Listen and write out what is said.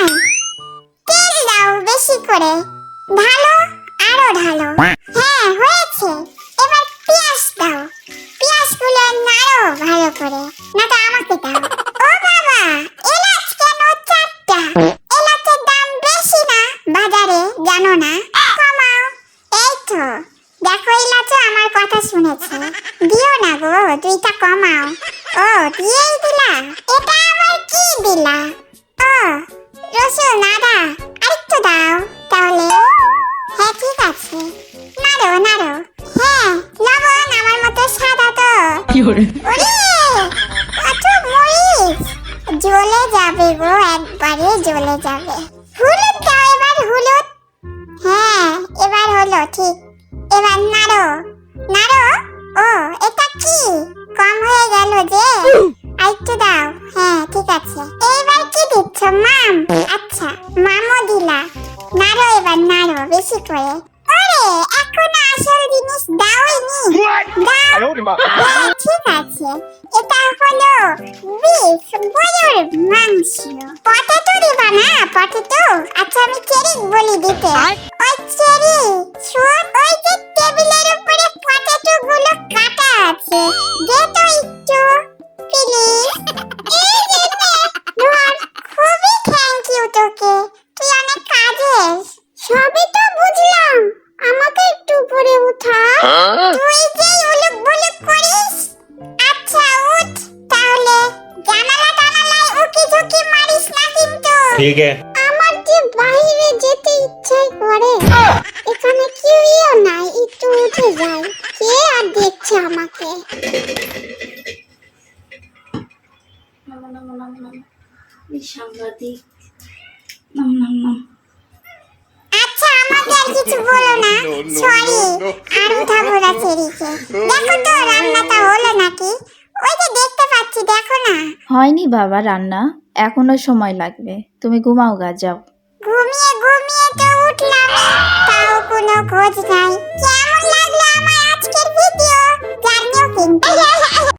নয়, তেল দাও বেশি করে, ঢালো, আরো ঢালো। হ্যাঁ হয়েছে, এবার পেঁয়াজ দাও, পেঁয়াজগুলো নাড়ো ভালো করে, না তো আমাকে দাও। ও বাবা, এলাচ কেন 4টা? এলাচের দাম বেশি না বাজারে, জানো না? কমাও। এই তো দেখো, এলাচও আমার কথা শুনেছে, দিও না গো, 2টা কমাও। ও দিয়েই দিলা, এটা আবার কি দিলা? ও রসুন আদা আরেকটু দাও তাহলে। হ্যাঁ ঠিক আছে, নাড়ো নাড়ো। হ্যাঁ লবণ আমার মতো সাদা তো। ওরে কত মরিচ, জ্বলে যাবে গো, একবারে জ্বলে যাবে। হলুদ দাও এবার, হলুদ। হ্যাঁ এবার হলো ঠিক, এবার নাড়ো নাড়ো। ও এটা কি কম হয়ে গেল যে, আরেকটু দাও। হ্যাঁ ঠিক আছে, এইবার কি দিচ্ছ? মাম। আচ্ছা মামও দিলা, নাড়ো এবার, নাড়ো বেশি করে। ওরে এখনো আসল জিনিস দাওইনি, দাও। হ্যাঁ ঠিক আছে, এটা হলো বিফ, গরুর মাংস। পটেটো দিবা না? পটেটো? আচ্ছা আমি চেরি বলি দিতে। ওই চেরি শোন, ওই যে টেবিলের উপরে পটেটো গুলো কাটা আছে, দে তো একটু প্লিজ। এই যে নে, ধর। খুবই থ্যাংক ইউ তোকে, তুই অনেক কাজের। সবই তো বুঝলাম, আমাকে একটু উপরে উঠা। তুই যে উলুক বুলুক করিস। আচ্ছা উঠ তাহলে, জানালা টানালায় উকি ঝুঁকি মারিস না কিন্তু। ठीक है। আমার যে বাইরে যেতে ইচ্ছে করে, এখানে কেউও নাই, একটু উঠে যাই, কে আর দেখছে আমাকে। সাংবাদিক। আচ্ছা আমাকে আর কিছু বলো না, সরি। আর উঠাবো না চেরিকে। দেখো তো রান্নাটা হলো নাকি, ওই যে দেখতে পাচ্ছি, দেখো না। হয়নি বাবা রান্না, এখনো সময় লাগবে, তুমি ঘুমাও গা, যাও।